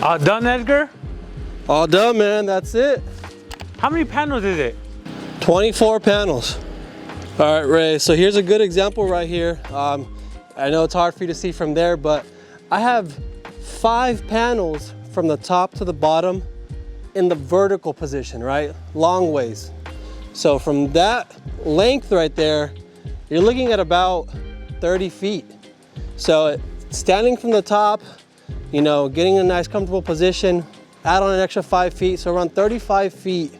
All done, Edgar? All done, man. That's it. How many panels is it? 24 panels. All right, Ray. So here's a good example right here. I know it's hard for you to see from there, but I have 5 panels from the top to the bottom in the vertical position, right? Long ways. So from that length right there, you're looking at about 30 feet. So standing from the top, you know, getting a nice comfortable position, add on an extra 5 feet. So around 35 feet,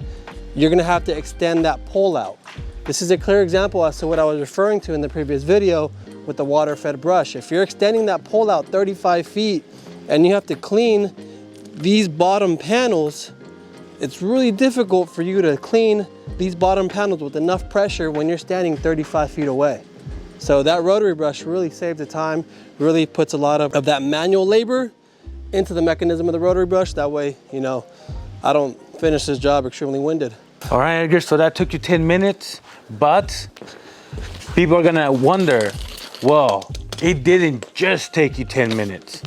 you're gonna have to extend that pole out. This is a clear example as to what I was referring to in the previous video with the water-fed brush. If you're extending that pole out 35 feet and you have to clean these bottom panels, it's really difficult for you to clean these bottom panels with enough pressure when you're standing 35 feet away. So that rotary brush really saves the time, really puts a lot of that manual labor into the mechanism of the rotary brush. That way, you know, I don't finish this job extremely winded. All right, Edgar, so that took you 10 minutes, but people are gonna wonder, well, it didn't just take you 10 minutes.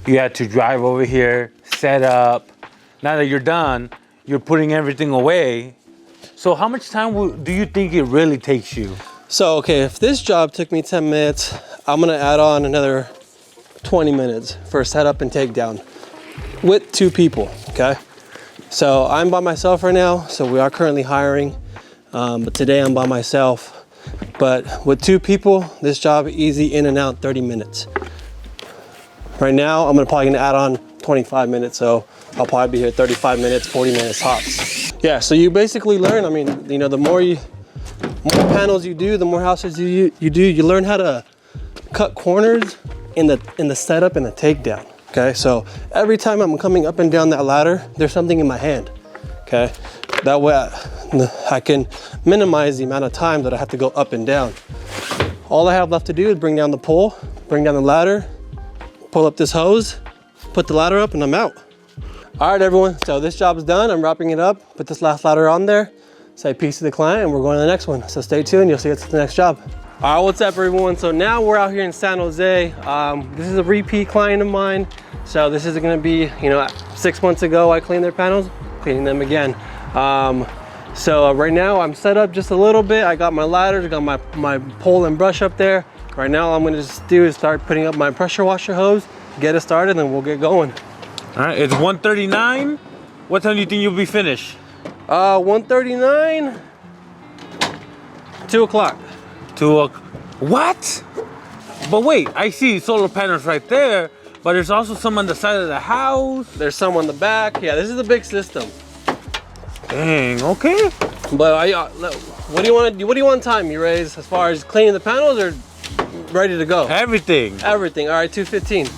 You had to drive over here, set up. Now that you're done, you're putting everything away. So how much time do you think it really takes you? So, okay, if this job took me 10 minutes, I'm gonna add on another 20 minutes for setup and takedown with 2 people, okay? So I'm by myself right now, so we are currently hiring, but today I'm by myself. But with 2 people, this job easy in and out 30 minutes. Right now, I'm probably gonna add on 25 minutes, so I'll probably be here 35 minutes, 40 minutes tops. Yeah, so you basically learn, I mean, you know, the more panels you do, the more houses you do, you learn how to cut corners in the setup and the takedown. Okay, so every time I'm coming up and down that ladder, there's something in my hand. Okay, that way I can minimize the amount of time that I have to go up and down. All I have left to do is bring down the pole, bring down the ladder, pull up this hose, put the ladder up, and I'm out. All right, everyone, so this job is done. I'm wrapping it up, put this last ladder on there, say peace to the client, and we're going to the next one. So stay tuned, you'll see it's the next job. All right, what's up, everyone? So now we're out here in San Jose. This is a repeat client of mine. So this is gonna be, you know, 6 months ago I cleaned their panels, cleaning them again. So right now I'm set up just a little bit. I got my ladders, got my pole and brush up there. Right now all I'm gonna just do is start putting up my pressure washer hose, get it started, and we'll get going. All right, it's 1:39. What time do you think you'll be finished? 1:39, 2 o'clock. What? But wait, I see solar panels right there, but there's also some on the side of the house. There's some on the back. Yeah, this is a big system. Dang, okay. But what do you want? What do you want time you raise as far as cleaning the panels or ready to go? Everything. Everything. All right, 2:15.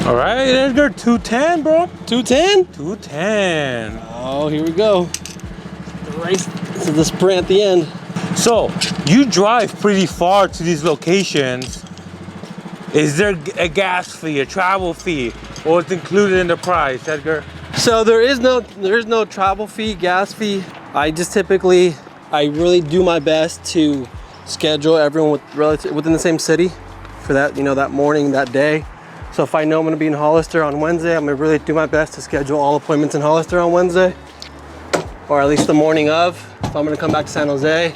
All right, Edgar, 210, bro. 210? 210. Oh, here we go. The race to the sprint at the end. So, you drive pretty far to these locations. Is there a gas fee, a travel fee, or it's included in the price, Edgar? So there is no travel fee, gas fee. I really do my best to schedule everyone within the same city for that, you know, that morning, that day. So if I know I'm gonna be in Hollister on Wednesday, I'm gonna really do my best to schedule all appointments in Hollister on Wednesday, or at least the morning of, if I'm gonna come back to San Jose.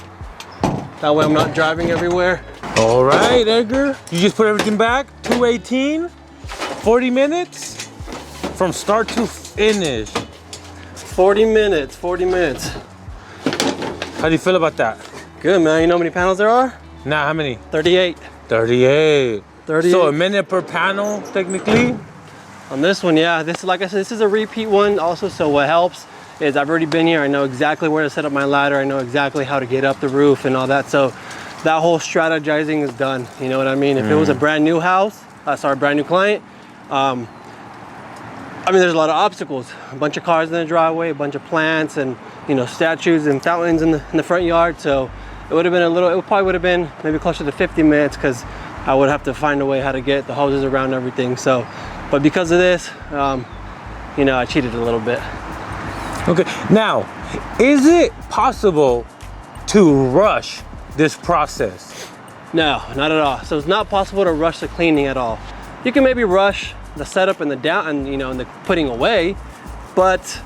That way I'm not driving everywhere. All right, Edgar. You just put everything back, 218, 40 minutes from start to finish. 40 minutes, 40 minutes. How do you feel about that? Good, man. You know how many panels there are? Nah, how many? 38. 38. 38. So a minute per panel, technically? On this one, yeah. This is, like I said, this is a repeat one also, so what helps is I've already been here. I know exactly where to set up my ladder. I know exactly how to get up the roof and all that. So that whole strategizing is done. You know what I mean? If it was a brand new house, brand new client, I mean, there's a lot of obstacles. A bunch of cars in the driveway, a bunch of plants, and statues and fountains in the front yard. So it would have been it probably would have been maybe closer to 50 minutes because I would have to find a way how to get the hoses around everything. So, but because of this, I cheated a little bit. Okay, now, is it possible to rush this process? No, not at all. So it's not possible to rush the cleaning at all. You can maybe rush the setup and the down and and the putting away, but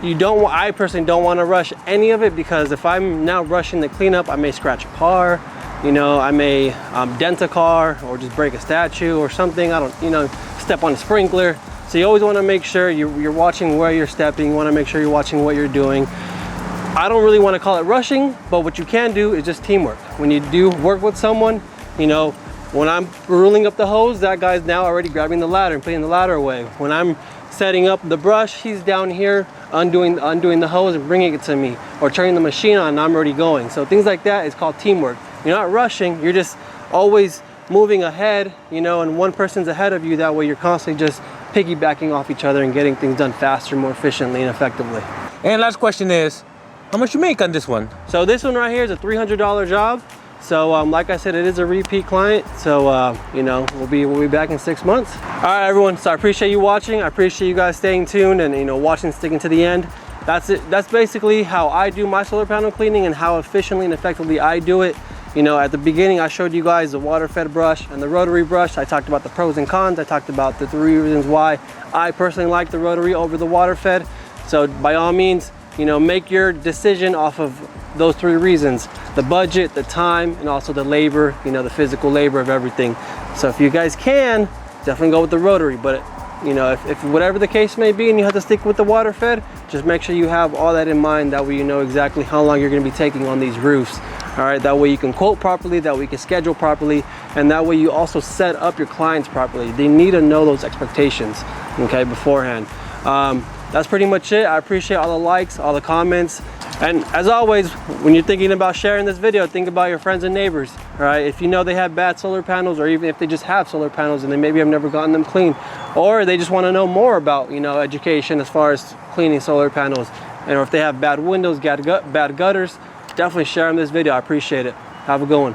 I personally don't want to rush any of it, because if I'm now rushing the cleanup, I may scratch a car, I may dent a car or just break a statue or something. I don't, step on a sprinkler. So you always want to make sure you're watching where you're stepping. You want to make sure you're watching what you're doing. I don't really want to call it rushing, but what you can do is just teamwork. When you do work with someone, when I'm rolling up the hose, that guy's now already grabbing the ladder and putting the ladder away. When I'm setting up the brush, he's down here undoing the hose and bringing it to me, or turning the machine on and I'm already going. So things like that is called teamwork. You're not rushing, you're just always moving ahead, and one person's ahead of you. That way you're constantly just piggybacking off each other and getting things done faster, more efficiently, and effectively. And last question is, how much you make on this one? So this one right here is a $300 job. So like I said, it is a repeat client. So we'll be back in 6 months. All right, everyone. So I appreciate you watching. I appreciate you guys staying tuned and watching, sticking to the end. That's it. That's basically how I do my solar panel cleaning and how efficiently and effectively I do it. At the beginning, I showed you guys the water-fed brush and the rotary brush. I talked about the pros and cons. I talked about the 3 reasons why I personally like the rotary over the water-fed. So by all means, make your decision off of those 3 reasons: the budget, the time, and also the labor, the physical labor of everything. So if you guys can, definitely go with the rotary. But if whatever the case may be and you have to stick with the water fed, just make sure you have all that in mind. That way you know exactly how long you're going to be taking on these roofs. All right, that way you can quote properly, that way you can schedule properly, and that way you also set up your clients properly. They need to know those expectations, okay, beforehand. That's pretty much it. I appreciate all the likes, all the comments. And as always, when you're thinking about sharing this video, think about your friends and neighbors. All right, if they have bad solar panels, or even if they just have solar panels and they maybe have never gotten them cleaned, or they just want to know more about education as far as cleaning solar panels, or if they have bad windows, bad gutters, definitely share them this video. I appreciate it. Have a good one.